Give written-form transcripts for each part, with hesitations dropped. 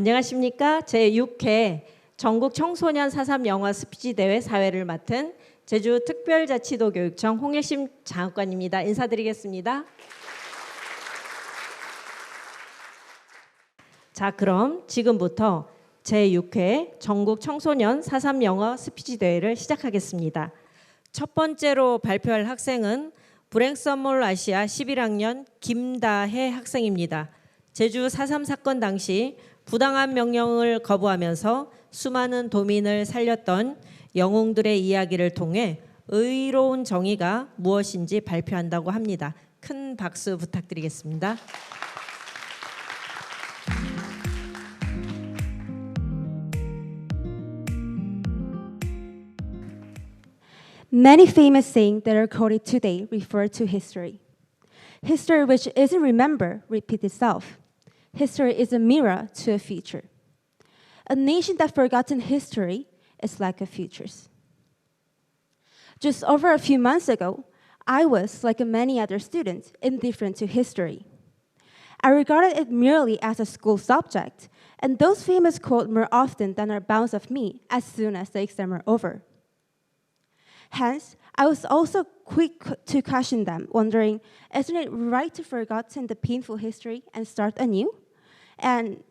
안녕하십니까. 제6회 전국청소년 4.3 영어스피치대회 사회를 맡은 제주특별자치도교육청 홍일심 장학관입니다. 인사드리겠습니다. 자, 그럼 지금부터 제6회 전국청소년 4.3 영어스피치대회를 시작하겠습니다. 첫 번째로 발표할 학생은 브랭썸몰 아시아 11학년 김다혜 학생입니다. 제주 4.3 사건 당시 부당한 명령을 거부하면서 수많은 도민을 살렸던 영웅들의 이야기를 통해 의로운 정의가 무엇인지 발표한다고 합니다. 큰 박수 부탁드리겠습니다. Many famous sayings that are quoted today refer to history. History which isn't remembered repeats itself. History is a mirror to a future. A nation that forgotten history is lack of futures. Just over a few months ago, I was, like many other students, indifferent to history. I regarded it merely as a school subject, and those famous quotes more often than are bounced off me as soon as the exam were over. Hence, I was also quick to question them, wondering, isn't it right to forgotten the painful history and start anew? And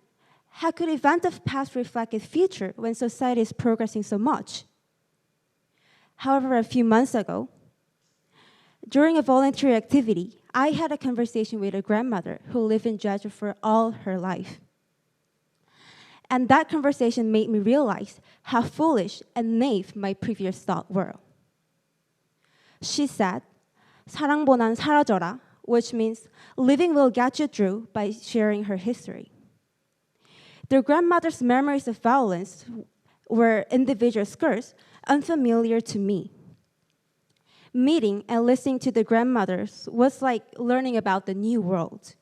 how could events of past reflect its future when society is progressing so much? However, a few months ago, during a voluntary activity, I had a conversation with a grandmother who lived in Jeju for all her life. And that conversation made me realize how foolish and naive my previous thoughts were. She said, 사랑보단 사라져라, which means living will get you through by sharing her history. Their grandmother's memories of violence were individual scars unfamiliar to me. Meeting and listening to the grandmothers was like learning about the new world.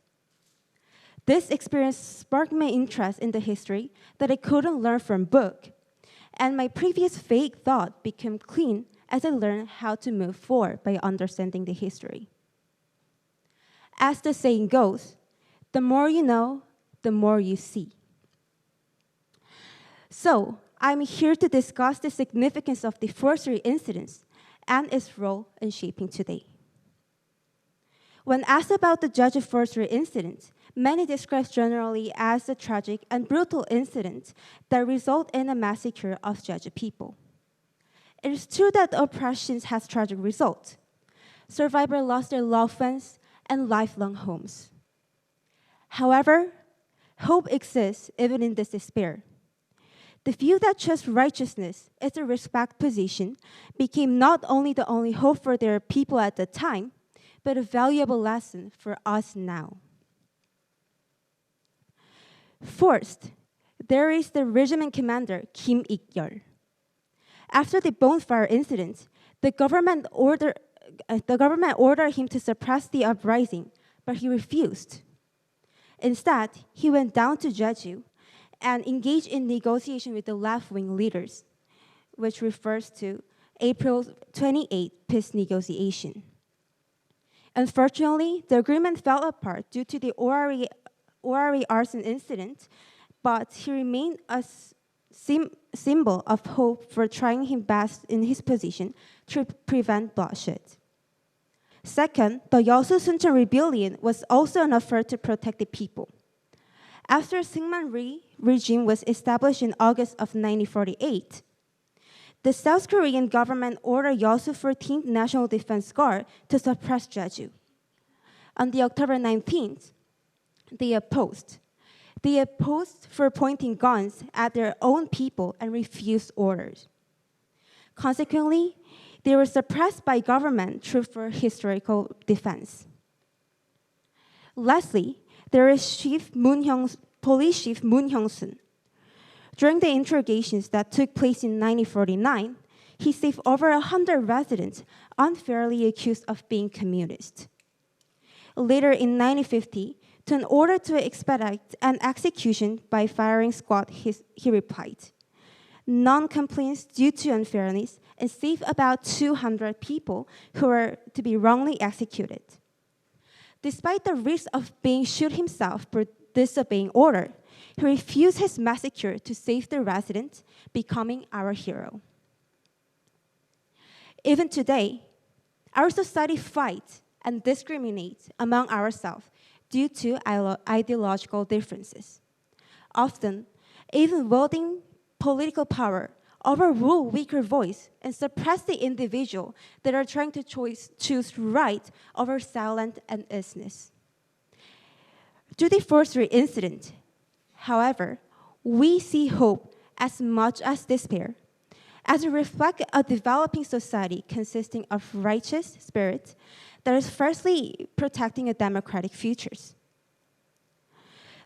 This experience sparked my interest in the history that I couldn't learn from book, and my previous vague thought became clean as I learned how to move forward by understanding the history. As the saying goes, the more you know, the more you see. So, I'm here to discuss the significance of the forestry incidents and its role in shaping today. When asked about the Jeju forestry incident, many describe generally as a tragic and brutal incident that resulted in a massacre of Jeju people. It is true that oppression has tragic results. Survivors lost their loved ones and lifelong homes. However, hope exists even in this despair. The view that just righteousness is a respect position became not only the only hope for their people at the time, but a valuable lesson for us now. First, there is the regiment commander Kim Ik-yeol. After the bonfire incident, the government ordered him to suppress the uprising, but he refused. Instead, he went down to Jeju and engaged in negotiation with the left-wing leaders, which refers to April 28 peace negotiation. Unfortunately, the agreement fell apart due to the Orari arson incident, but he remained a symbol of hope for trying his best in his position to prevent bloodshed. Second, the Yeosu Suncheon rebellion was also an effort to protect the people. After Syngman regime was established in August of 1948, the South Korean government ordered Yeosu 14th National Defense Guard to suppress Jeju. On the October 19th, they opposed. They opposed for pointing guns at their own people and refused orders. Consequently, they were suppressed by government troops for historical defense. Lastly, there is Police Chief Moon Hyung-sun. During the interrogations that took place in 1949, he saved over 100 residents unfairly accused of being communist. Later in 1950, to an order to expedite an execution by firing squad, he replied, non-complaints due to unfairness and saved about 200 people who were to be wrongly executed. Despite the risk of being shot himself for disobeying order, He refused his massacre to save the resident, becoming our hero. Even today, our society fights and discriminates among ourselves due to ideological differences. Often, even wielding political power overrule weaker voice and suppress the individual that are trying to choose right over silence and illness. Through the forestry incident, however, we see hope as much as despair, as it reflects a developing society consisting of righteous spirits that is firstly protecting a democratic futures.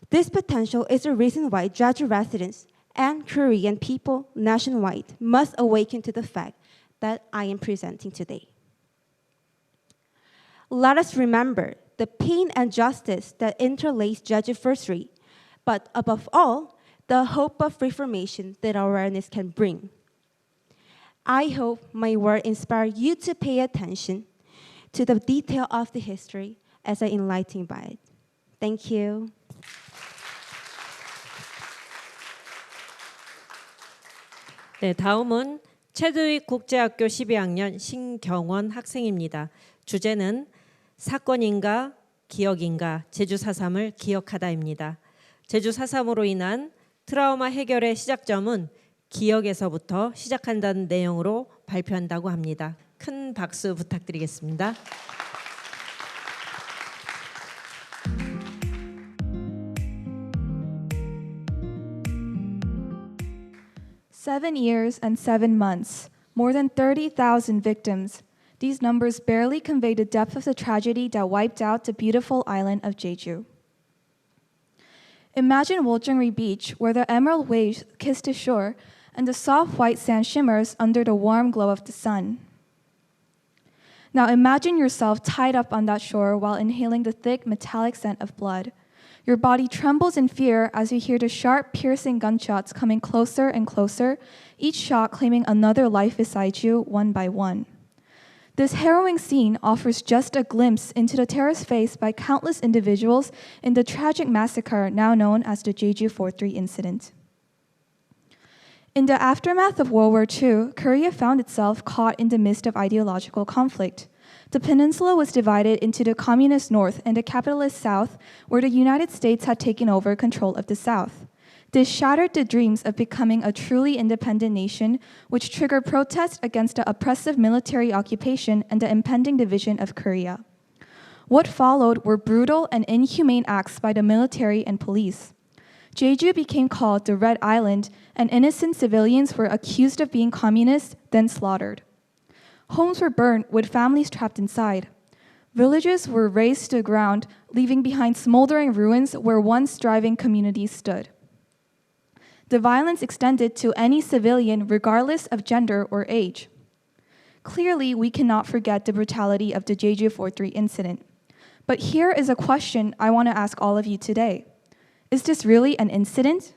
This potential is the reason why Jeju residents and Korean people nationwide must awaken to the fact that I am presenting today. Let us remember the pain and justice that interlace Jeju forestry, but above all, the hope of reformation that awareness can bring. I hope my word inspires you to pay attention to the detail of the history as I enlighten by it. Thank you. 네, 다음은 체드윅 국제학교 12학년 신경원 학생입니다. 주제는 사건인가 기억인가 제주 4.3을 기억하다입니다. 제주 4.3으로 인한 트라우마 해결의 시작점은 기억에서부터 시작한다는 내용으로 발표한다고 합니다. 큰 박수 부탁드리겠습니다. "7 years and 7 months, more than 30,000 victims. These numbers barely convey the depth of the tragedy that wiped out the beautiful island of Jeju. Imagine Woljungri Beach, where the emerald waves kiss the shore and the soft white sand shimmers under the warm glow of the sun. Now imagine yourself tied up on that shore while inhaling the thick metallic scent of blood. Your body trembles in fear as you hear the sharp, piercing gunshots coming closer and closer, each shot claiming another life beside you, one by one. This harrowing scene offers just a glimpse into the terrors faced by countless individuals in the tragic massacre now known as the Jeju 4.3 incident. In the aftermath of World War II, Korea found itself caught in the midst of ideological conflict. The peninsula was divided into the communist north and the capitalist south, where the United States had taken over control of the south. This shattered the dreams of becoming a truly independent nation, which triggered protests against the oppressive military occupation and the impending division of Korea. What followed were brutal and inhumane acts by the military and police. Jeju became called the Red Island, and innocent civilians were accused of being communists, then slaughtered. Homes were burned with families trapped inside. Villages were razed to the ground, leaving behind smoldering ruins where once thriving communities stood. The violence extended to any civilian regardless of gender or age. Clearly, we cannot forget the brutality of the Jeju 4.3 incident. But here is a question I want to ask all of you today. Is this really an incident?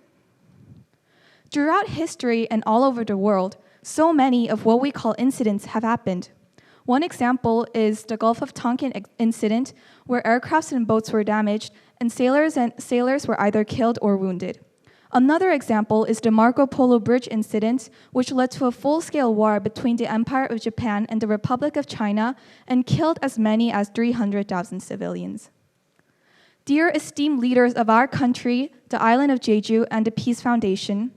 Throughout history and all over the world, so many of what we call incidents have happened. One example is the Gulf of Tonkin incident, where aircrafts and boats were damaged, and sailors were either killed or wounded. Another example is the Marco Polo Bridge incident, which led to a full-scale war between the Empire of Japan and the Republic of China and killed as many as 300,000 civilians. Dear esteemed leaders of our country, the island of Jeju, and the Peace Foundation,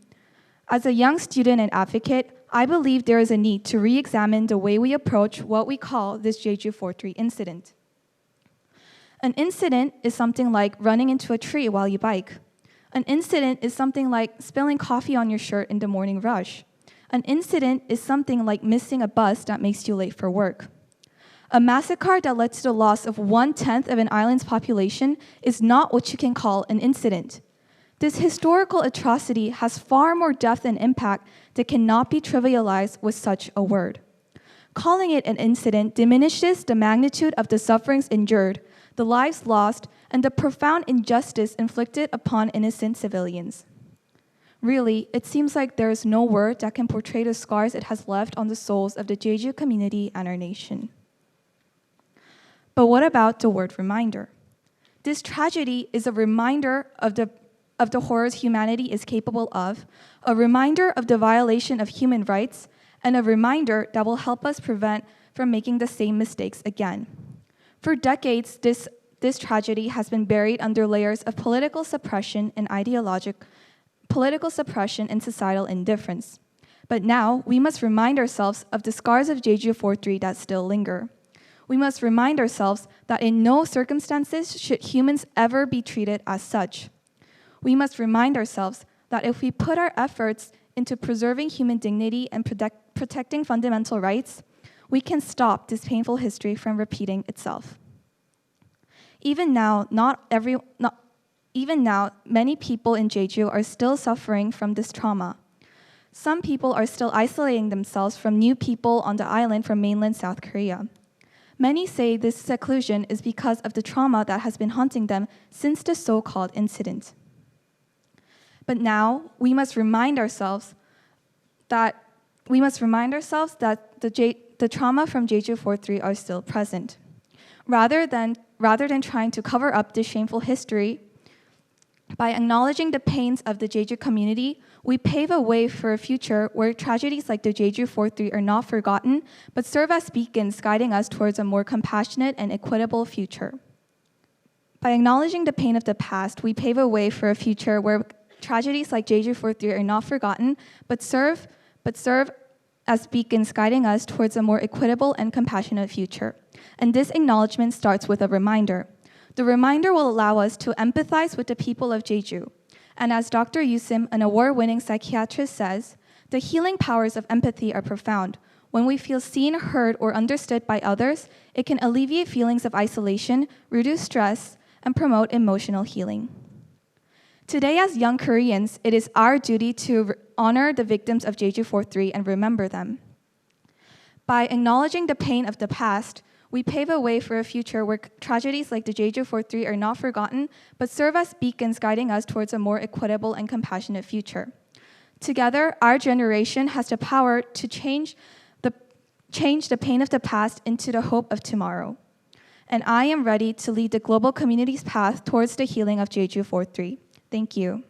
as a young student and advocate, I believe there is a need to re-examine the way we approach what we call this Jeju 4.3 incident. An incident is something like running into a tree while you bike. An incident is something like spilling coffee on your shirt in the morning rush. An incident is something like missing a bus that makes you late for work. A massacre that led to the loss of 1/10 of an island's population is not what you can call an incident. This historical atrocity has far more depth and impact that cannot be trivialized with such a word. Calling it an incident diminishes the magnitude of the sufferings endured, the lives lost, and the profound injustice inflicted upon innocent civilians. Really, it seems like there is no word that can portray the scars it has left on the souls of the Jeju community and our nation. But what about the word reminder? This tragedy is a reminder of the of the horrors humanity is capable of, a reminder of the violation of human rights, and a reminder that will help us prevent from making the same mistakes again. For decades, this tragedy has been buried under layers of political suppression and societal indifference. But now, we must remind ourselves of the scars of Jeju 4-3 that still linger. We must remind ourselves that in no circumstances should humans ever be treated as such. We must remind ourselves that if we put our efforts into preserving human dignity and protecting fundamental rights, we can stop this painful history from repeating itself. Even now, many people in Jeju are still suffering from this trauma. Some people are still isolating themselves from new people on the island from mainland South Korea. Many say this seclusion is because of the trauma that has been haunting them since the so-called incident. But now we must remind ourselves that the trauma from Jeju 4-3 are still present. Rather than trying to cover up this shameful history, by acknowledging the pains of the Jeju community, we pave a way for a future where tragedies like the Jeju 4-3 are not forgotten, but serve as beacons guiding us towards a more compassionate and equitable future. By acknowledging the pain of the past, we pave a way for a future where tragedies like Jeju 4-3 are not forgotten, but serve as beacons guiding us towards a more equitable and compassionate future. And this acknowledgement starts with a reminder. The reminder will allow us to empathize with the people of Jeju. And as Dr. Yusim, an award-winning psychiatrist, says, the healing powers of empathy are profound. When we feel seen, heard, or understood by others, it can alleviate feelings of isolation, reduce stress, and promote emotional healing. Today, as young Koreans, it is our duty to honor the victims of Jeju 4-3 and remember them. By acknowledging the pain of the past, we pave a way for a future where tragedies like the Jeju 4-3 are not forgotten, but serve as beacons guiding us towards a more equitable and compassionate future. Together, our generation has the power to change the pain of the past into the hope of tomorrow. And I am ready to lead the global community's path towards the healing of Jeju 4-3. Thank you.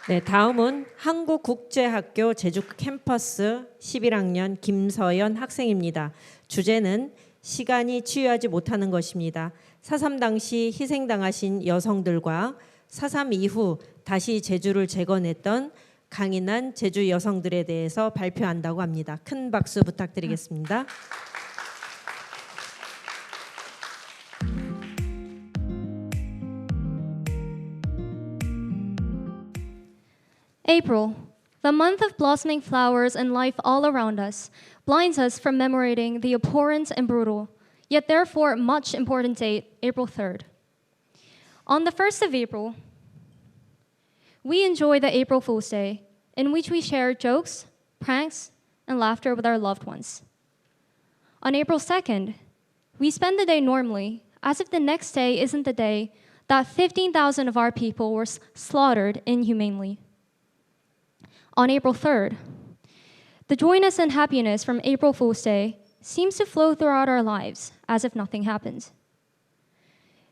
네, 다음은 한국국제학교 제주 캠퍼스 11학년 김서연 학생입니다. 주제는 시간이 치유하지 못하는 것입니다. 4.3 당시 희생당하신 여성들과 4.3 이후 다시 제주를 재건했던 강인한 제주 여성들에 대해서 발표한다고 합니다. 큰 박수 부탁드리겠습니다. April, the month of blossoming flowers and life all around us, blinds us from commemorating the abhorrent and brutal, yet therefore much important date, April 3rd. On the 1st of April, we enjoy the April Fool's Day, in which we share jokes, pranks, and laughter with our loved ones. On April 2nd, we spend the day normally, as if the next day isn't the day that 15,000 of our people were slaughtered inhumanely. On April 3rd, the joyness and happiness from April Fool's Day seems to flow throughout our lives as if nothing happened.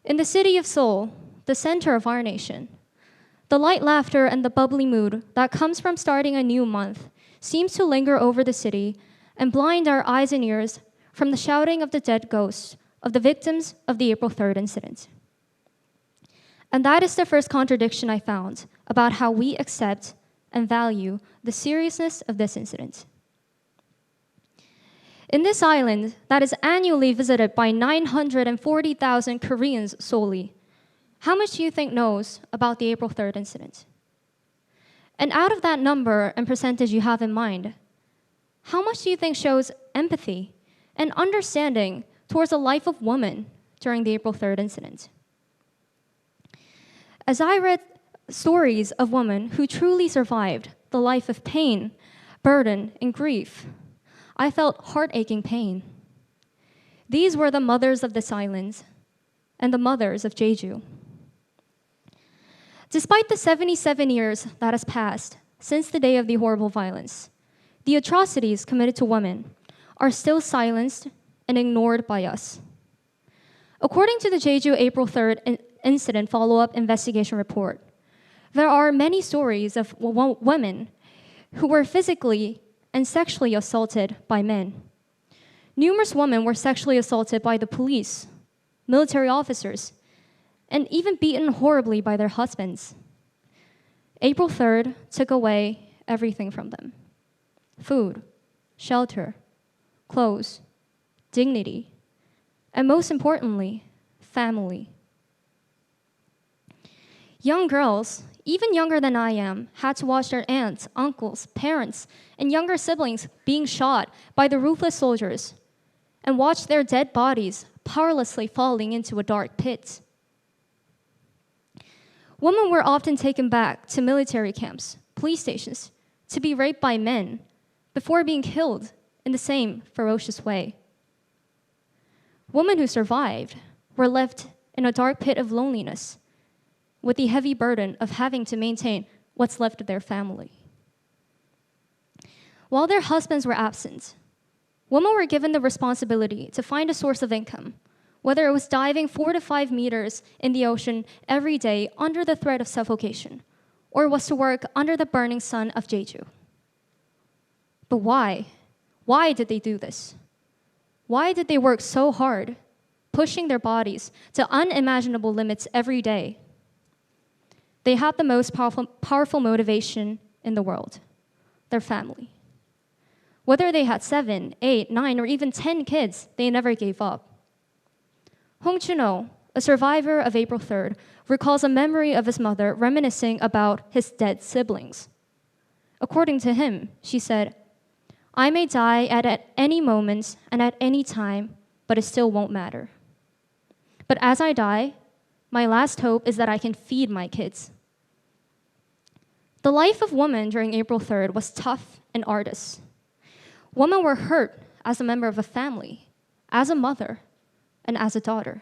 In the city of Seoul, the center of our nation, the light laughter and the bubbly mood that comes from starting a new month seems to linger over the city and blind our eyes and ears from the shouting of the dead ghosts of the victims of the April 3rd incident. And that is the first contradiction I found about how we accept and value the seriousness of this incident. In this island that is annually visited by 940,000 Koreans solely, how much do you think knows about the April 3rd incident? And out of that number and percentage you have in mind, how much do you think shows empathy and understanding towards the life of women during the April 3rd incident? As I read stories of women who truly survived the life of pain, burden, and grief, I felt heart-aching pain. These were the mothers of this island and the mothers of Jeju. Despite the 77 years that has passed since the day of the horrible violence, the atrocities committed to women are still silenced and ignored by us. According to the Jeju April 3rd incident follow-up investigation report, there are many stories of women who were physically and sexually assaulted by men. Numerous women were sexually assaulted by the police, military officers, and even beaten horribly by their husbands. April 3rd took away everything from them: food, shelter, clothes, dignity, and most importantly, family. Young girls, even younger than I am, had to watch their aunts, uncles, parents, and younger siblings being shot by the ruthless soldiers and watch their dead bodies powerlessly falling into a dark pit. Women were often taken back to military camps, police stations, to be raped by men before being killed in the same ferocious way. Women who survived were left in a dark pit of loneliness with the heavy burden of having to maintain what's left of their family. While their husbands were absent, women were given the responsibility to find a source of income, whether it was diving 4 to 5 meters in the ocean every day under the threat of suffocation, or was to work under the burning sun of Jeju. But why? Why did they do this? Why did they work so hard, pushing their bodies to unimaginable limits every day? They had the most powerful motivation in the world: their family. Whether they had 7, 8, 9, or even 10 kids, they never gave up. Hong Chun-ho, a survivor of April 3rd, recalls a memory of his mother reminiscing about his dead siblings. According to him, she said, "I may die at any moment and at any time, but it still won't matter. But as I die, my last hope is that I can feed my kids." The life of women during April 3rd was tough and arduous. Women were hurt as a member of a family, as a mother, and as a daughter.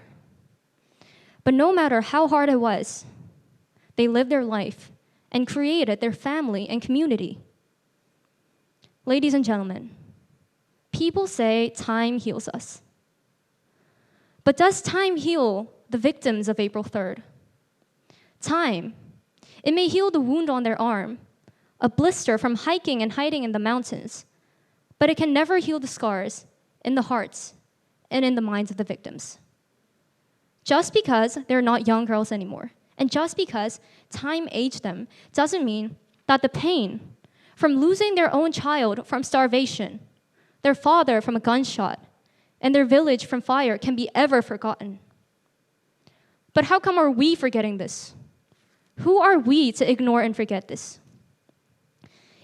But no matter how hard it was, they lived their life and created their family and community. Ladies and gentlemen, people say time heals us. But does time heal the victims of April 3rd? Time, it may heal the wound on their arm, a blister from hiking and hiding in the mountains, but it can never heal the scars in the hearts and in the minds of the victims. Just because they're not young girls anymore, and just because time aged them, doesn't mean that the pain from losing their own child from starvation, their father from a gunshot, and their village from fire can be ever forgotten. But how come are we forgetting this? Who are we to ignore and forget this?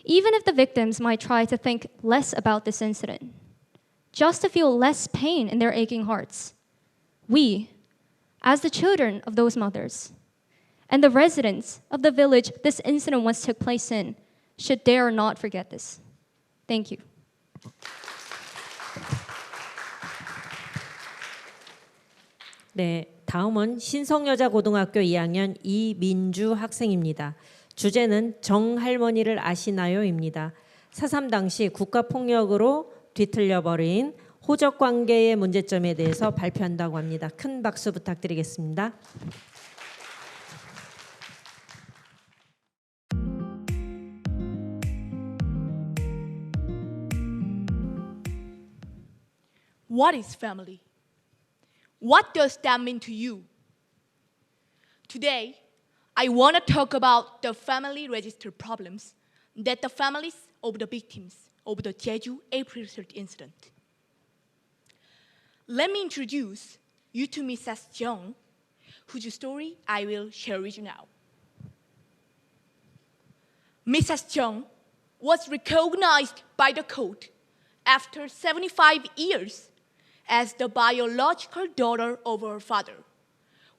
Even if the victims might try to think less about this incident, just to feel less pain in their aching hearts, we, as the children of those mothers, and the residents of the village this incident once took place in, should dare not forget this. Thank you. 네, 다음은 신성여자고등학교 2학년 이민주 학생입니다. 주제는 정할머니를 아시나요입니다. 4.3 당시 국가폭력으로 뒤틀려버린 호적관계의 문제점에 대해서 발표한다고 합니다. 큰 박수 부탁드리겠습니다. What is family? What does that mean to you? Today, I want to talk about the family register problems that the families of the victims of the Jeju April 3rd incident. Let me introduce you to Mrs. Jung, whose story I will share with you now. Mrs. Jung was recognized by the court after 75 years as the biological daughter of her father,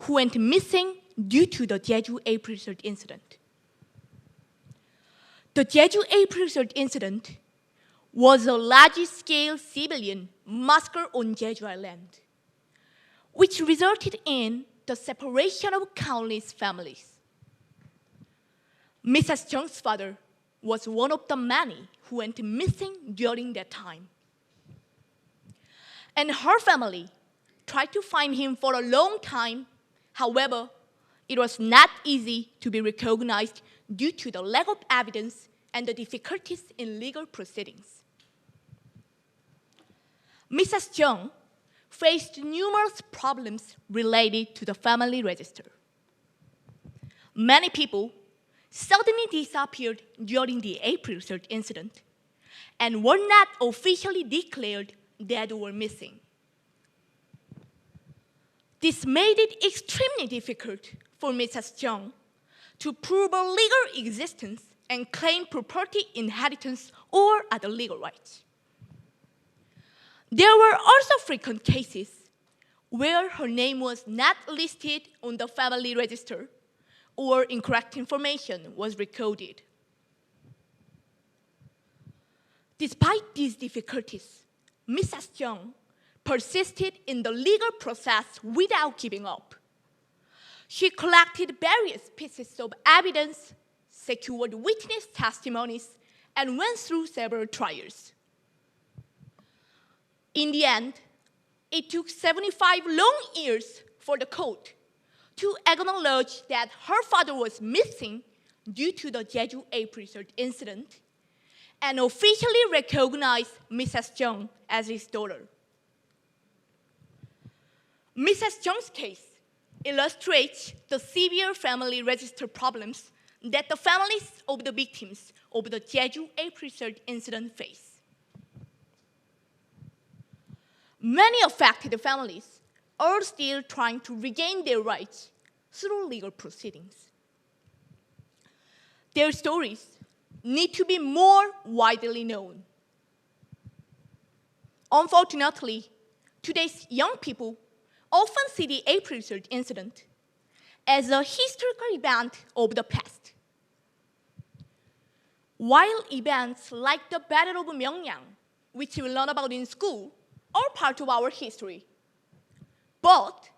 who went missing due to the Jeju April 3rd incident. The Jeju April 3rd incident was a large-scale civilian massacre on Jeju Island, which resulted in the separation of countless families. Mrs. Jung's father was one of the many who went missing during that time. And her family tried to find him for a long time. However, it was not easy to be recognized due to the lack of evidence and the difficulties in legal proceedings. Mrs. Chung faced numerous problems related to the family register. Many people suddenly disappeared during the April 3rd incident and were not officially declared dead or missing. This made it extremely difficult for Mrs. Chung to prove a legal existence and claim property inheritance or other legal rights. There were also frequent cases where her name was not listed on the family register or incorrect information was recorded. Despite these difficulties, Mrs. Chung persisted in the legal process without giving up. She collected various pieces of evidence, secured witness testimonies, and went through several trials. In the end, it took 75 long years for the court to acknowledge that her father was missing due to the Jeju April 3rd incident and officially recognized Mrs. Chung as his daughter. Mrs. Chung's case illustrates the severe family register problems that the families of the victims of the Jeju April 3rd incident face. Many affected families are still trying to regain their rights through legal proceedings. Their stories need to be more widely known. Unfortunately, today's young people often see the April 3rd incident as a historical event of the past. While events like the Battle of Myeongyang, which we learn about in school, are part of our history. But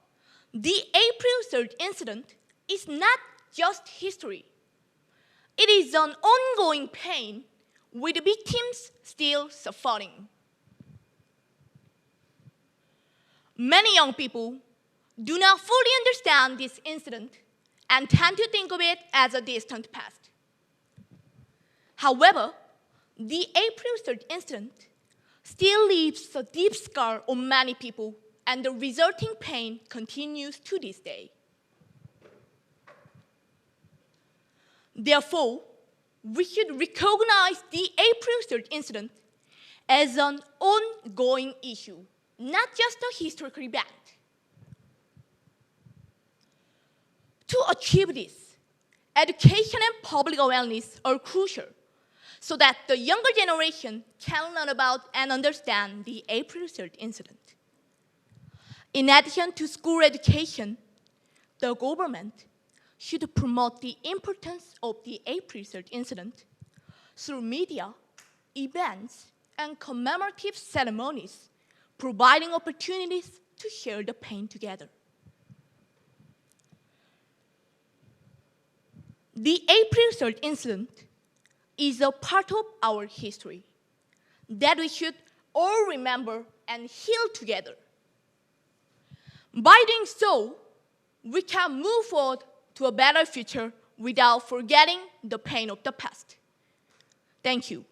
the April 3rd incident is not just history. It is an ongoing pain with victims still suffering. Many young people do not fully understand this incident and tend to think of it as a distant past. However, the April 3rd incident still leaves a deep scar on many people, and the resulting pain continues to this day. Therefore, we should recognize the April 3rd incident as an ongoing issue, not just a historical event. To achieve this, education and public awareness are crucial so that the younger generation can learn about and understand the April 3rd incident. In addition to school education, the government should promote the importance of the April 3rd incident through media, events, and commemorative ceremonies, providing opportunities to share the pain together. The April 3rd incident is a part of our history that we should all remember and heal together. By doing so, we can move forward to a better future without forgetting the pain of the past. Thank you.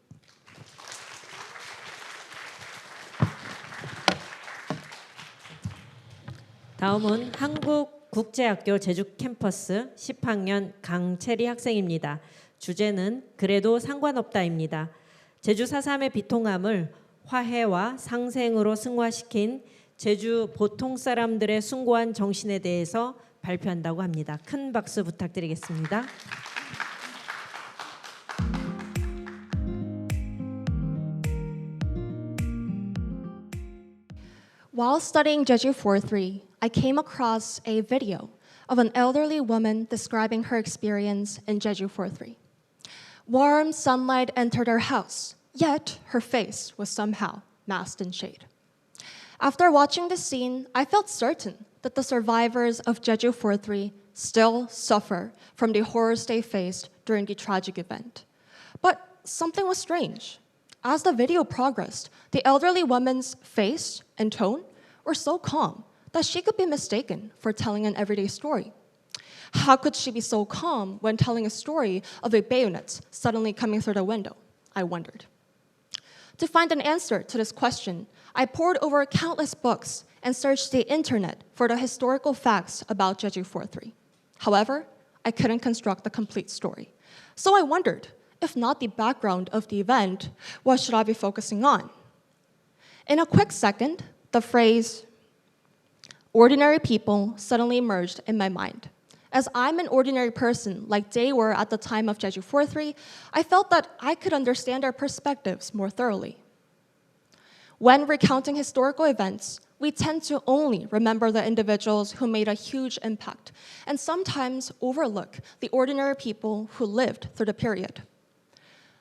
다음은 한국국제학교 제주 캠퍼스 10학년 강채리 학생입니다. 주제는 그래도 상관없다입니다. 제주 4.3의 비통함을 화해와 상생으로 승화시킨 제주 보통 사람들의 숭고한 정신에 대해서 발표한다고 합니다. 큰 박수 부탁드리겠습니다. While studying Jeju 4.3, I came across a video of an elderly woman describing her experience in Jeju 4.3. Warm sunlight entered her house, yet her face was somehow masked in shade. After watching this scene, I felt certain that the survivors of Jeju 4.3 still suffer from the horrors they faced during the tragic event. But something was strange. As the video progressed, the elderly woman's face and tone were so calm that she could be mistaken for telling an everyday story? How could she be so calm when telling a story of a bayonet suddenly coming through the window? I wondered. To find an answer to this question, I pored over countless books and searched the internet for the historical facts about Jeju 4-3. However, I couldn't construct the complete story. So I wondered, if not the background of the event, what should I be focusing on? In a quick second, the phrase, ordinary people, suddenly emerged in my mind. As I'm an ordinary person, like they were at the time of Jeju 4-3, I felt that I could understand our perspectives more thoroughly. When recounting historical events, we tend to only remember the individuals who made a huge impact, and sometimes overlook the ordinary people who lived through the period.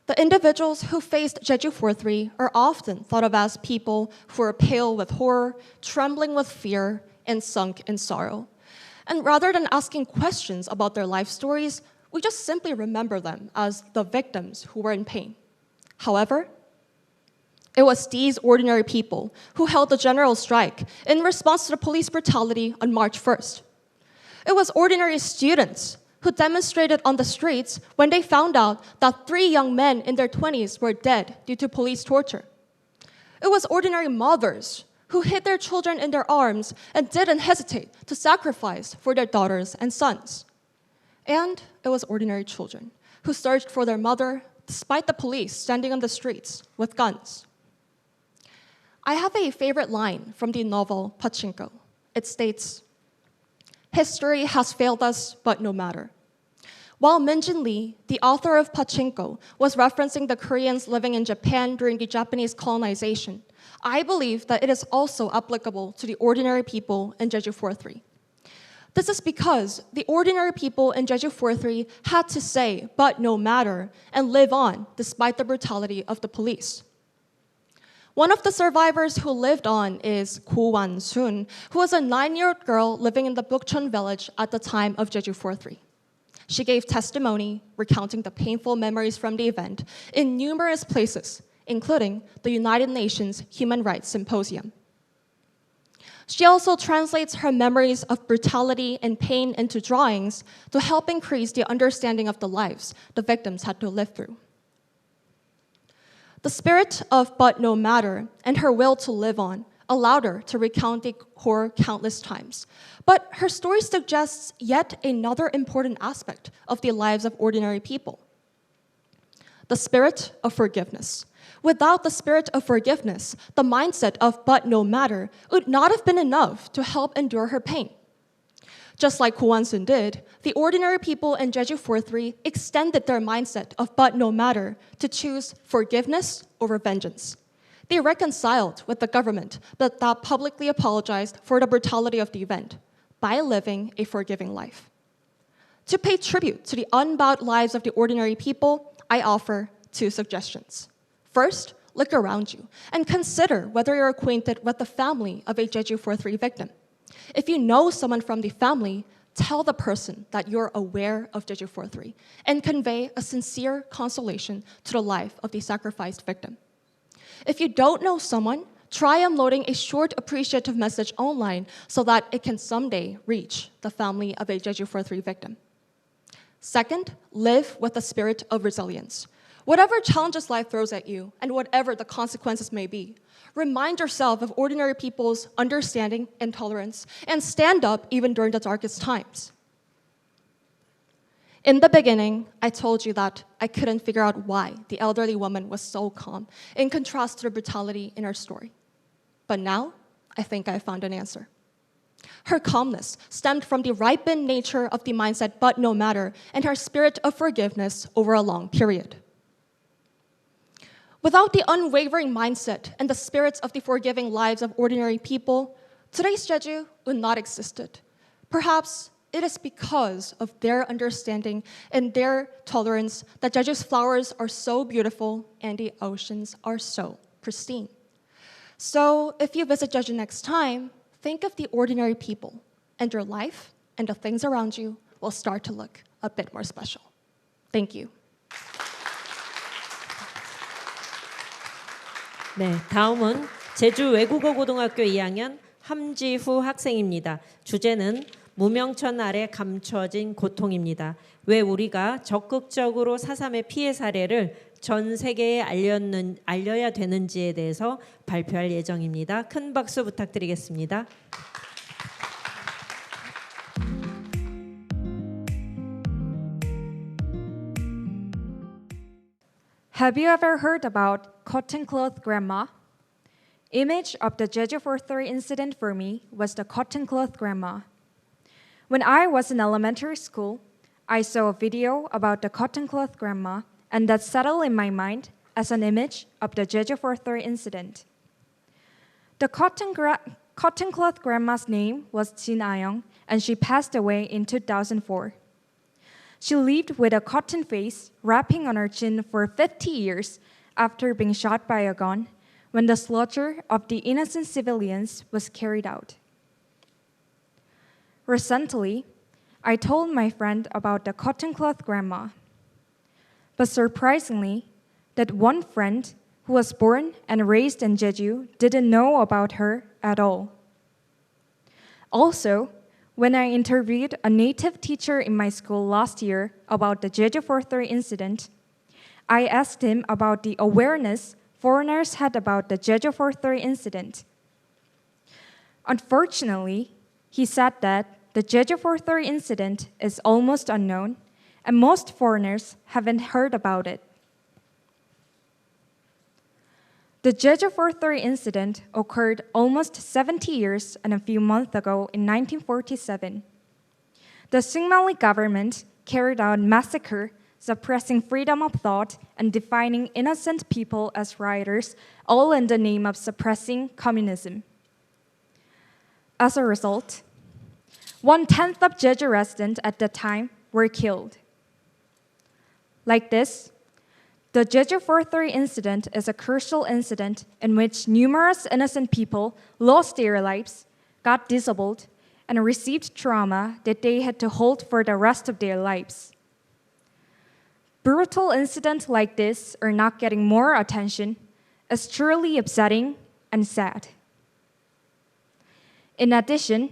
The individuals who faced Jeju 4-3 are often thought of as people who are pale with horror, trembling with fear, and sunk in sorrow. And rather than asking questions about their life stories, we just simply remember them as the victims who were in pain. However, it was these ordinary people who held the general strike in response to the police brutality on March 1st. It was ordinary students who demonstrated on the streets when they found out that 3 young men in their 20s were dead due to police torture. It was ordinary mothers who hid their children in their arms and didn't hesitate to sacrifice for their daughters and sons. And it was ordinary children who searched for their mother despite the police standing on the streets with guns. I have a favorite line from the novel Pachinko. It states, "History has failed us, but no matter." While Min-jin Lee, the author of Pachinko, was referencing the Koreans living in Japan during the Japanese colonization, I believe that it is also applicable to the ordinary people in Jeju 4-3. This is because the ordinary people in Jeju 4-3 had to say, but no matter, and live on despite the brutality of the police. One of the survivors who lived on is Ko Wan-sun, who was a 9-year-old girl living in the Bukchon village at the time of Jeju 4-3. She gave testimony recounting the painful memories from the event in numerous places, including the United Nations Human Rights Symposium. She also translates her memories of brutality and pain into drawings to help increase the understanding of the lives the victims had to live through. The spirit of but no matter and her will to live on allowed her to recount the horror countless times. But her story suggests yet another important aspect of the lives of ordinary people: the spirit of forgiveness. Without the spirit of forgiveness, the mindset of but no matter would not have been enough to help endure her pain. Just like Ko Wan-sun did, the ordinary people in Jeju 4-3 extended their mindset of but no matter to choose forgiveness over vengeance. They reconciled with the government that publicly apologized for the brutality of the event by living a forgiving life. To pay tribute to the unbound lives of the ordinary people, I offer 2 suggestions. First, look around you and consider whether you're acquainted with the family of a Jeju 4-3 victim. If you know someone from the family, tell the person that you're aware of Jeju 4-3 and convey a sincere consolation to the life of the sacrificed victim. If you don't know someone, try uploading a short appreciative message online so that it can someday reach the family of a Jeju 4-3 victim. Second, live with a spirit of resilience. Whatever challenges life throws at you, and whatever the consequences may be, remind yourself of ordinary people's understanding and tolerance, and stand up even during the darkest times. In the beginning, I told you that I couldn't figure out why the elderly woman was so calm, in contrast to the brutality in her story. But now, I think I found an answer. Her calmness stemmed from the ripened nature of the mindset but no matter, and her spirit of forgiveness over a long period. Without the unwavering mindset and the spirits of the forgiving lives of ordinary people, today's Jeju would not existed. Perhaps it is because of their understanding and their tolerance that Jeju's flowers are so beautiful and the oceans are so pristine. So if you visit Jeju next time, think of the ordinary people, and your life and the things around you will start to look a bit more special. Thank you. 네, 다음은 제주 외국어 고등학교 2학년 함지후 학생입니다. 주제는 무명천 아래 감춰진 고통입니다. 왜 우리가 적극적으로 4.3의 피해 사례를 전 세계에 알려야 되는지에 대해서 발표할 예정입니다. 큰 박수 부탁드리겠습니다. Have you ever heard about cotton cloth grandma? Image of the Jeju 4-3 incident for me was the cotton cloth grandma. When I was in elementary school, I saw a video about the cotton cloth grandma, and that settled in my mind as an image of the Jeju 4-3 incident. The cotton cloth grandma's name was Jin Ayong, and she passed away in 2004. She lived with a cotton face wrapping on her chin for 50 years after being shot by a gun when the slaughter of the innocent civilians was carried out. Recently, I told my friend about the cotton cloth grandma. But surprisingly, that one friend who was born and raised in Jeju didn't know about her at all. Also, when I interviewed a native teacher in my school last year about the Jeju 4-3 incident, I asked him about the awareness foreigners had about the Jeju 4-3 incident. Unfortunately, he said that the Jeju 4-3 incident is almost unknown, and most foreigners haven't heard about it. The Jeju 4-3 incident occurred almost 70 years and a few months ago in 1947. The Syngmali government carried out massacre, suppressing freedom of thought and defining innocent people as rioters, all in the name of suppressing communism. As a result, 1/10 of Jeju residents at the time were killed. Like this, the Jeju 4-3 incident is a crucial incident in which numerous innocent people lost their lives, got disabled, and received trauma that they had to hold for the rest of their lives. Brutal incidents like this are not getting more attention. It's truly upsetting and sad. In addition,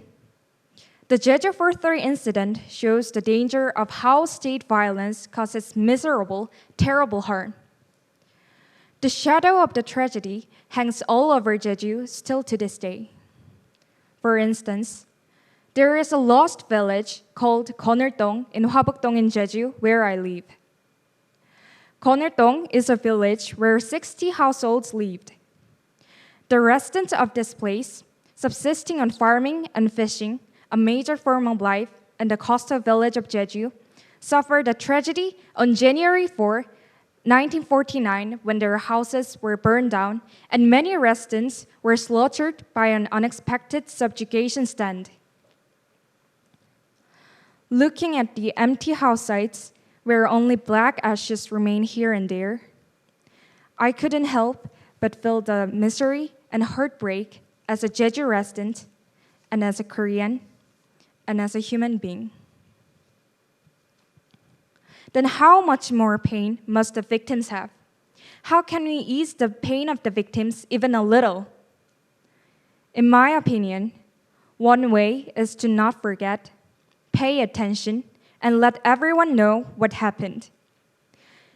the Jeju 4-3 incident shows the danger of how state violence causes miserable, terrible harm. The shadow of the tragedy hangs all over Jeju still to this day. For instance, there is a lost village called Konultong in Hwabukdong in Jeju, where I live. Konultong is a village where 60 households lived. The residents of this place, subsisting on farming and fishing, a major form of life in the coastal village of Jeju, suffered a tragedy on January 4, 1949, when their houses were burned down and many residents were slaughtered by an unexpected subjugation stand. Looking at the empty house sites, where only black ashes remain here and there, I couldn't help but feel the misery and heartbreak as a Jeju resident and as a Korean and as a human being. Then how much more pain must the victims have? How can we ease the pain of the victims even a little? In my opinion, one way is to not forget, pay attention, and let everyone know what happened.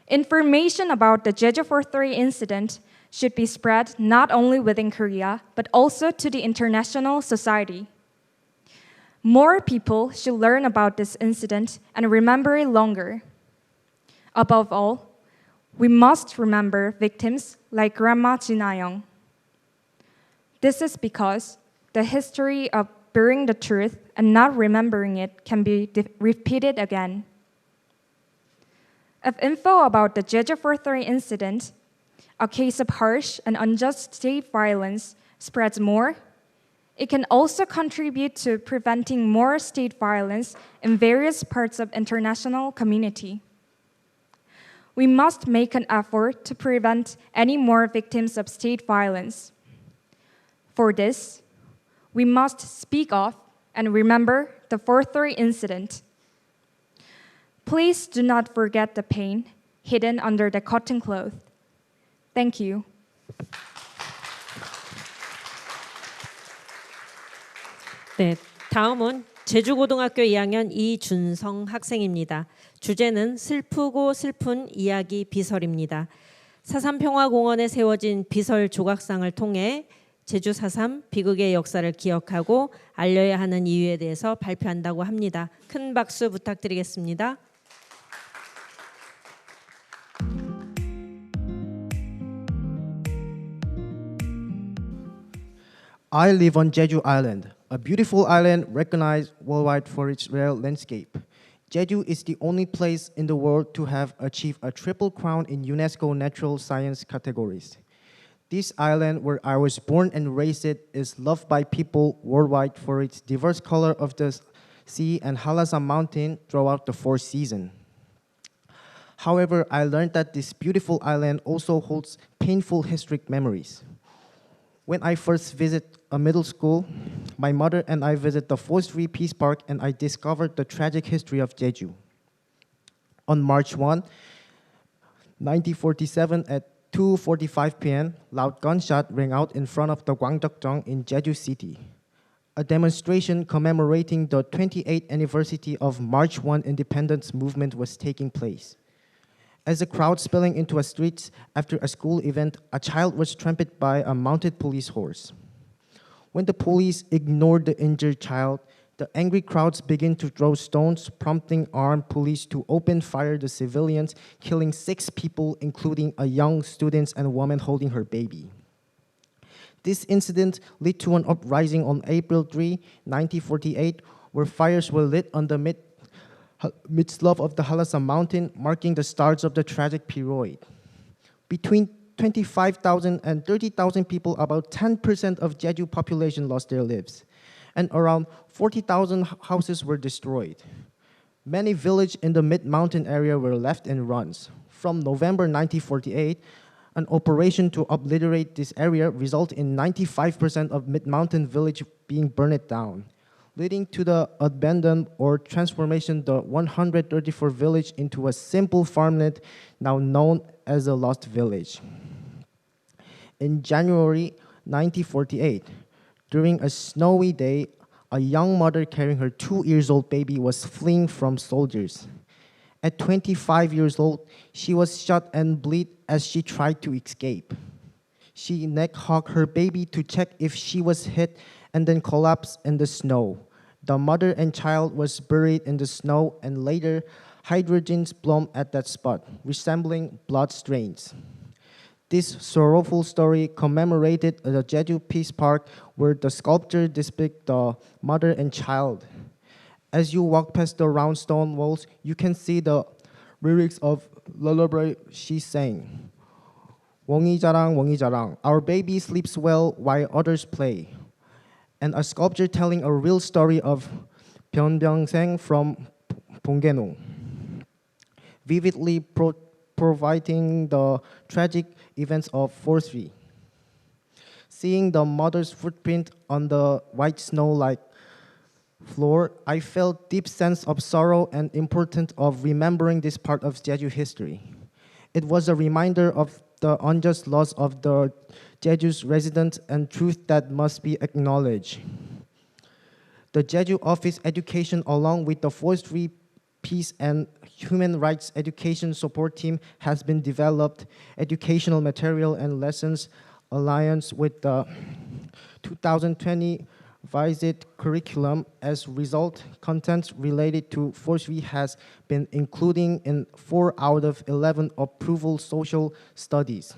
Information about the Jeju 4-3 incident should be spread not only within Korea, but also to the international society. More people should learn about this incident and remember it longer. Above all, we must remember victims like Grandma Jin Ayong. This is because the history of burying the truth and not remembering it can be repeated again. If info about the Jeju 4-3 incident, a case of harsh and unjust state violence, spreads more, it can also contribute to preventing more state violence in various parts of international community. We must make an effort to prevent any more victims of state violence. For this, we must speak of and remember the 4-3 incident. Please do not forget the pain hidden under the cotton cloth. Thank you. 네, 다음은 제주고등학교 2학년 이준성 학생입니다. 주제는 슬프고 슬픈 이야기 비설입니다. 4.3 평화공원에 세워진 비설 조각상을 통해 제주 4.3 비극의 역사를 기억하고 알려야 하는 이유에 대해서 발표한다고 합니다. 큰 박수 부탁드리겠습니다. I live on Jeju Island, a beautiful island recognized worldwide for its rare landscape. Jeju is the only place in the world to have achieved a triple crown in UNESCO natural science categories. This island where I was born and raised is loved by people worldwide for its diverse color of the sea and Halasa mountain throughout the 4th season. However, I learned that this beautiful island also holds painful historic memories. When I first visited a middle school, my mother and I visited the Forestry Peace Park and I discovered the tragic history of Jeju. On March 1, 1947 at 2:45 p.m., loud gunshot rang out in front of the Gwangjokjeong in Jeju City. A demonstration commemorating the 28th anniversary of March 1 independence movement was taking place. As the crowd spilling into a street after a school event, a child was trampled by a mounted police horse. When the police ignored the injured child, the angry crowds began to throw stones, prompting armed police to open fire the civilians, killing 6 people, including a young student and a woman holding her baby. This incident led to an uprising on April 3, 1948, where fires were lit on the mid-slope of the Halasa mountain, marking the start of the tragic period. Between 25,000 and 30,000 people, about 10% of Jeju population lost their lives, and around 40,000 houses were destroyed. Many villages in the mid-mountain area were left in ruins. From November 1948, an operation to obliterate this area resulted in 95% of mid-mountain village being burned down, leading to the abandoned or transformation the 134 village into a simple farmland now known as a lost village. In January 1948, during a snowy day, a young mother carrying her 2-year-old baby was fleeing from soldiers. At 25 years old, she was shot and bled as she tried to escape. She neck-hugged her baby to check if she was hit and then collapsed in the snow. The mother and child was buried in the snow and later hydrogens bloomed at that spot, resembling blood stains. This sorrowful story commemorated the Jeju Peace Park where the sculpture depicts the mother and child. As you walk past the round stone walls, you can see the lyrics of lullaby she sang. Wongi jarang, our baby sleeps well while others play. And a sculpture telling a real story of Byung-seng from Bonggenung, vividly providing the tragic events of forestry. Seeing the mother's footprint on the white snow-like floor, I felt deep sense of sorrow and importance of remembering this part of Jeju history. It was a reminder of the unjust loss of the Jeju's residents and truth that must be acknowledged. The Jeju Office Education, along with the Forestry, Peace, and Human Rights Education Support Team, has been developed educational material and lessons alliance with the 2020 Visit curriculum. As a result, content related to forestry has been included in 4 out of 11 approval social studies.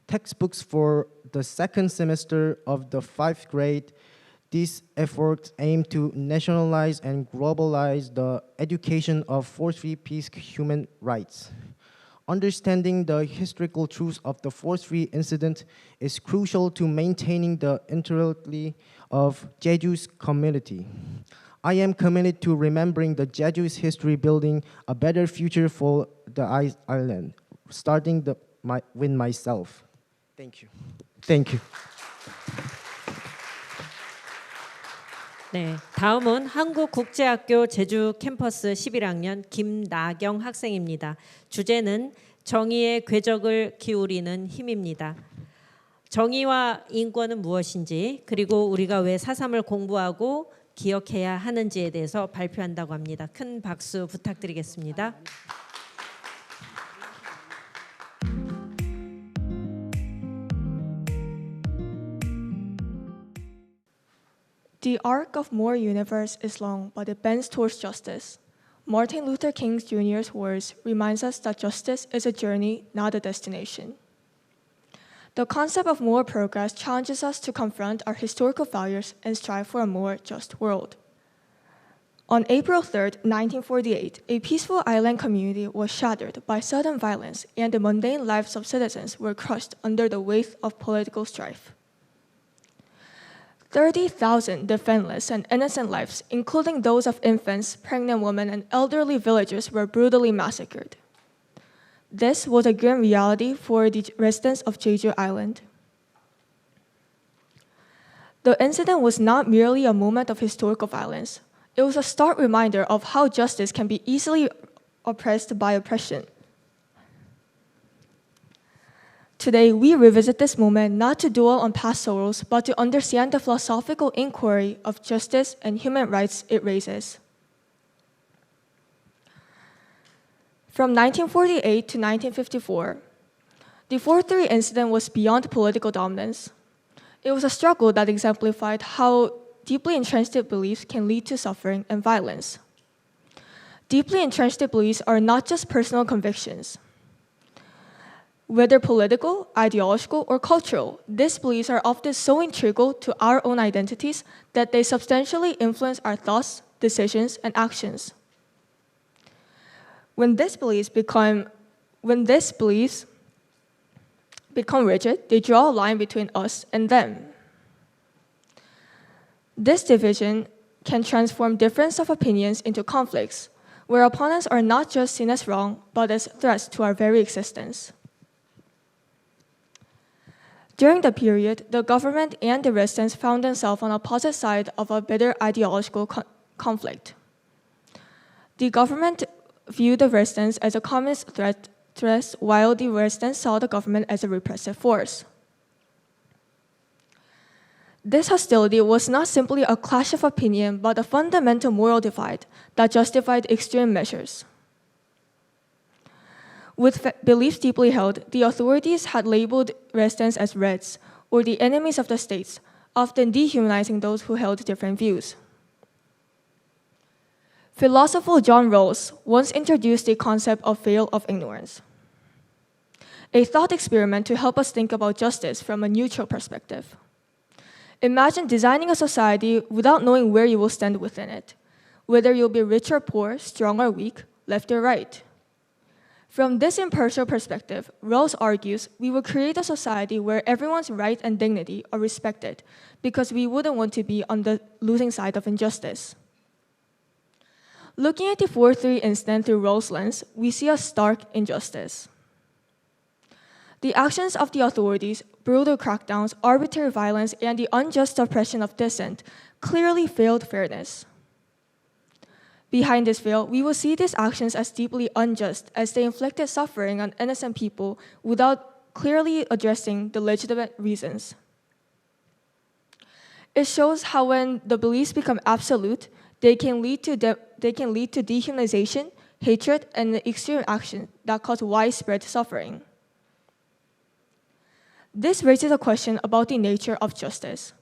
Textbooks for the second semester of the 5th grade. These efforts aim to nationalize and globalize the education of forestry, peace, human rights. Understanding the historical truth of the forestry incident is crucial to maintaining the integrity of Jeju's community. I am committed to remembering the Jeju's history, building a better future for the island, starting with myself. Thank you. Thank you. 네, 다음은 한국국제학교 제주 캠퍼스 11학년 김나경 학생입니다. 주제는 정의의 궤적을 기울이는 힘입니다. 정의와 인권은 무엇인지, 그리고 우리가 왜 4.3을 공부하고 기억해야 하는지에 대해서 발표한다고 합니다. 큰 박수 부탁드리겠습니다. The arc of more universe is long, but it bends towards justice. Martin Luther King Jr.'s words reminds us that justice is a journey, not a destination. The concept of more progress challenges us to confront our historical failures and strive for a more just world. On April 3, 1948, a peaceful island community was shattered by sudden violence, and the mundane lives of citizens were crushed under the weight of political strife. 30,000 defenseless and innocent lives, including those of infants, pregnant women, and elderly villagers, were brutally massacred. This was a grim reality for the residents of Jeju Island. The incident was not merely a moment of historical violence. It was a stark reminder of how justice can be easily oppressed by oppression. Today, we revisit this moment not to dwell on past sorrows, but to understand the philosophical inquiry of justice and human rights it raises. From 1948 to 1954, the 4-3 incident was beyond political dominance. It was a struggle that exemplified how deeply entrenched beliefs can lead to suffering and violence. Deeply entrenched beliefs are not just personal convictions. Whether political, ideological, or cultural, these beliefs are often so integral to our own identities that they substantially influence our thoughts, decisions, and actions. When these beliefs become rigid, they draw a line between us and them. This division can transform difference of opinions into conflicts, where opponents are not just seen as wrong, but as threats to our very existence. During the period, the government and the residents found themselves on opposite sides of a bitter ideological conflict. The government viewed the residents as a communist threat, while the residents saw the government as a repressive force. This hostility was not simply a clash of opinion, but a fundamental moral divide that justified extreme measures. With beliefs deeply held, the authorities had labeled residents as Reds, or the enemies of the states, often dehumanizing those who held different views. Philosopher John Rawls once introduced the concept of veil of ignorance, a thought experiment to help us think about justice from a neutral perspective. Imagine designing a society without knowing where you will stand within it, whether you'll be rich or poor, strong or weak, left or right. From this impartial perspective, Rawls argues we will create a society where everyone's right and dignity are respected because we wouldn't want to be on the losing side of injustice. Looking at the 4-3 incident through Rawls' lens, we see a stark injustice. The actions of the authorities, brutal crackdowns, arbitrary violence, and the unjust oppression of dissent clearly failed fairness. Behind this veil, we will see these actions as deeply unjust as they inflicted suffering on innocent people without clearly addressing the legitimate reasons. It shows how when the beliefs become absolute, they can lead to dehumanization, hatred, and extreme action that cause widespread suffering. This raises a question about the nature of justice.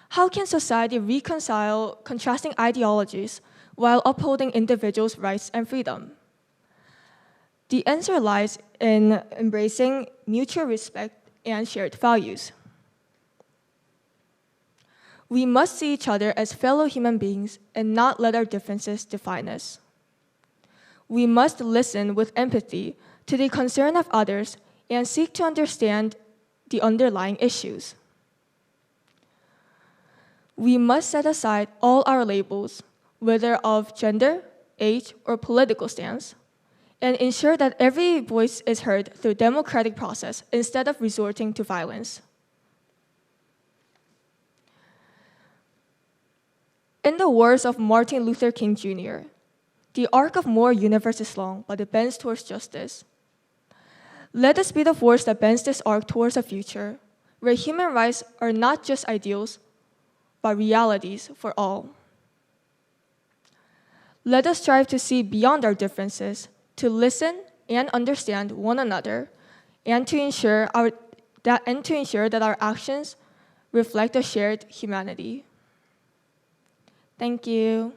How can society reconcile contrasting ideologies while upholding individuals' rights and freedom? The answer lies in embracing mutual respect and shared values. We must see each other as fellow human beings and not let our differences define us. We must listen with empathy to the concern of others and seek to understand the underlying issues. We must set aside all our labels, whether of gender, age, or political stance, and ensure that every voice is heard through democratic process instead of resorting to violence. In the words of Martin Luther King Jr., the arc of more universe is long, but it bends towards justice. Let us be the force that bends this arc towards a future where human rights are not just ideals, but realities for all. Let us strive to see beyond our differences, to listen and understand one another, and to ensure that our actions reflect a shared humanity. Thank you.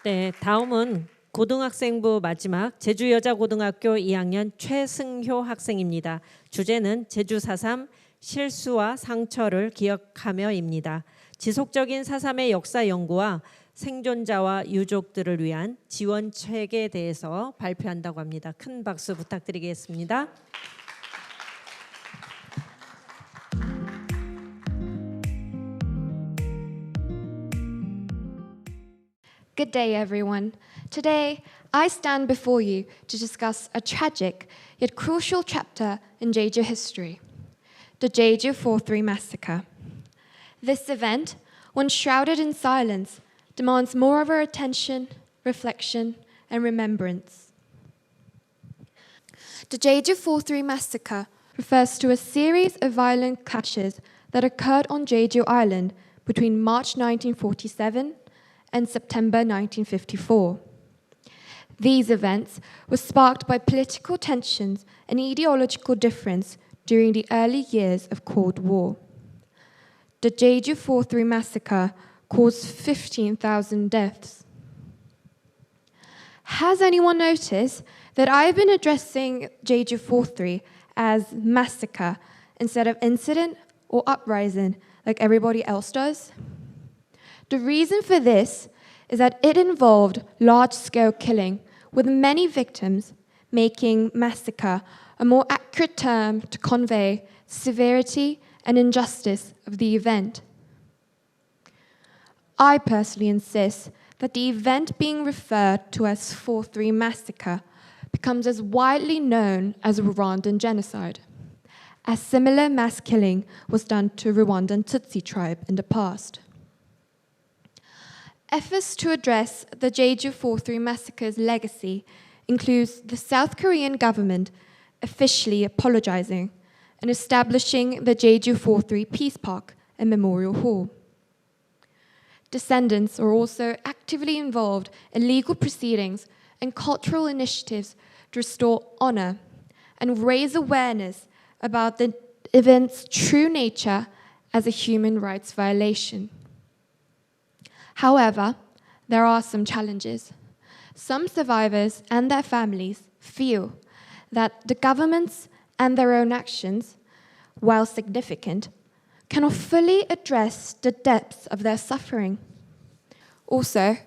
네, 다음은 고등학생부 마지막 제주여자고등학교 2학년 최승효 학생입니다. 주제는 제주 4.3 실수와 상처를 기억하며입니다. 지속적인 4.3의 역사 연구와 생존자와 유족들을 위한 지원책에 대해서 발표한다고 합니다. 큰 박수 부탁드리겠습니다. Good day, everyone. Today, I stand before you to discuss a tragic yet crucial chapter in Jeju history, the Jeju 4-3 massacre. This event, once shrouded in silence, demands more of our attention, reflection, and remembrance. The Jeju 4-3 massacre refers to a series of violent clashes that occurred on Jeju Island between March 1947 and September 1954. These events were sparked by political tensions and ideological difference during the early years of Cold War. The Jeju 4-3 massacre caused 15,000 deaths. Has anyone noticed that I've been addressing Jeju 4-3 as massacre instead of incident or uprising like everybody else does? The reason for this is that it involved large-scale killing with many victims, making massacre a more accurate term to convey severity and injustice of the event. I personally insist that the event being referred to as 4-3 massacre becomes as widely known as Rwandan genocide, as similar mass killing was done to Rwandan Tutsi tribe in the past. Efforts to address the Jeju 4-3 massacre's legacy includes the South Korean government officially apologizing and establishing the Jeju 4-3 Peace Park and Memorial Hall. Descendants are also actively involved in legal proceedings and cultural initiatives to restore honor and raise awareness about the event's true nature as a human rights violation. However, there are some challenges. Some survivors and their families feel that the governments and their own actions, while significant, cannot fully address the depths of their suffering. Also,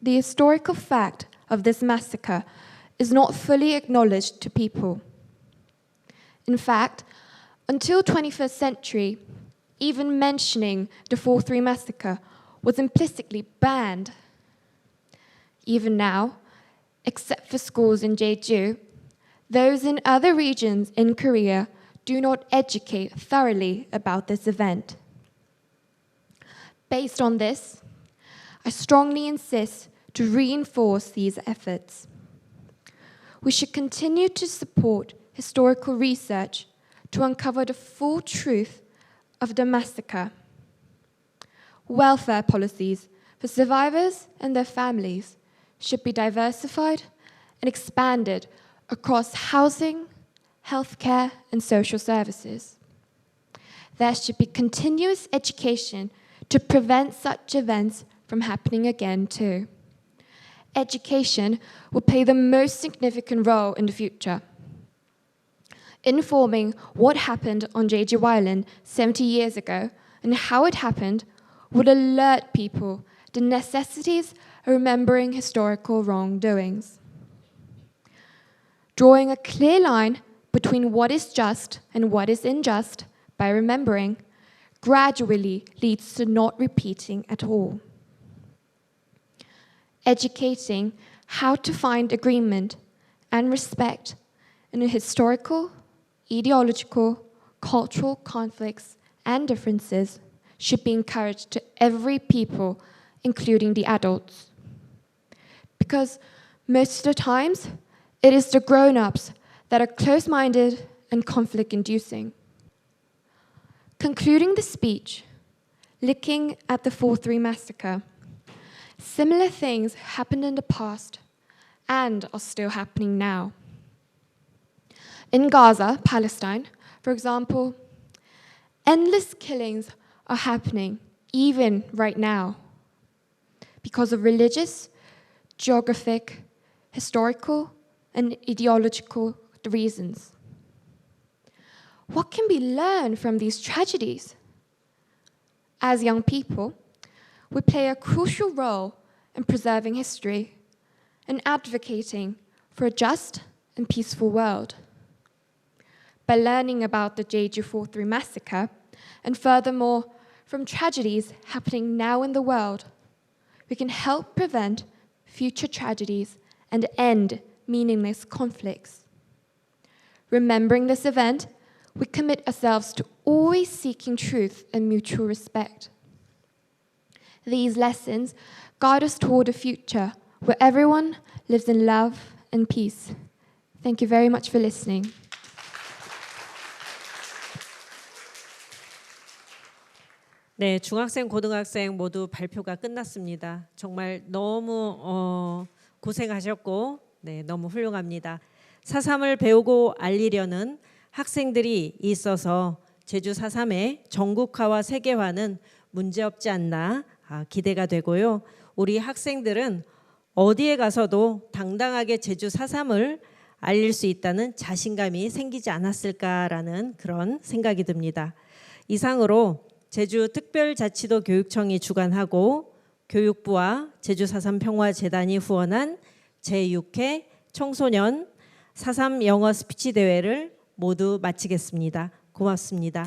the historical fact of this massacre is not fully acknowledged to people. In fact, until 21st century, even mentioning the 4-3 massacre was implicitly banned. Even now, except for schools in Jeju, those in other regions in Korea do not educate thoroughly about this event. Based on this, I strongly insist to reinforce these efforts. We should continue to support historical research to uncover the full truth of the massacre. Welfare policies for survivors and their families should be diversified and expanded across housing, healthcare, and social services. There should be continuous education to prevent such events from happening again too. Education will play the most significant role in the future. Informing what happened on Jeju Island 70 years ago and how it happened would alert people the necessities of remembering historical wrongdoings. Drawing a clear line between what is just and what is unjust by remembering gradually leads to not repeating at all. Educating how to find agreement and respect in the historical, ideological, cultural conflicts and differences should be encouraged to every people, including the adults. Because most of the times, it is the grown-ups that are close-minded and conflict-inducing. Concluding the speech, looking at the 4/3 massacre, similar things happened in the past and are still happening now. In Gaza, Palestine, for example, endless killings are happening even right now because of religious, geographic, historical, and ideological reasons. What can be learned from these tragedies? As young people, we play a crucial role in preserving history and advocating for a just and peaceful world. By learning about the Jeju 4/3 massacre, and furthermore, from tragedies happening now in the world, we can help prevent future tragedies and end meaningless conflicts. Remembering this event, we commit ourselves to always seeking truth and mutual respect. These lessons guide us toward a future where everyone lives in love and peace. Thank you very much for listening. 네, 중학생, 고등학생 모두 발표가 끝났습니다. 정말 너무 고생하셨고, 네, 너무 훌륭합니다. 4.3을 배우고 알리려는 학생들이 있어서 제주 4.3의 전국화와 세계화는 문제없지 않나 기대가 되고요. 우리 학생들은 어디에 가서도 당당하게 제주 4.3을 알릴 수 있다는 자신감이 생기지 않았을까라는 그런 생각이 듭니다. 이상으로 제주특별자치도교육청이 주관하고 교육부와 제주 4.3 평화재단이 후원한 제6회 청소년 4.3 영어 스피치 대회를 모두 마치겠습니다. 고맙습니다.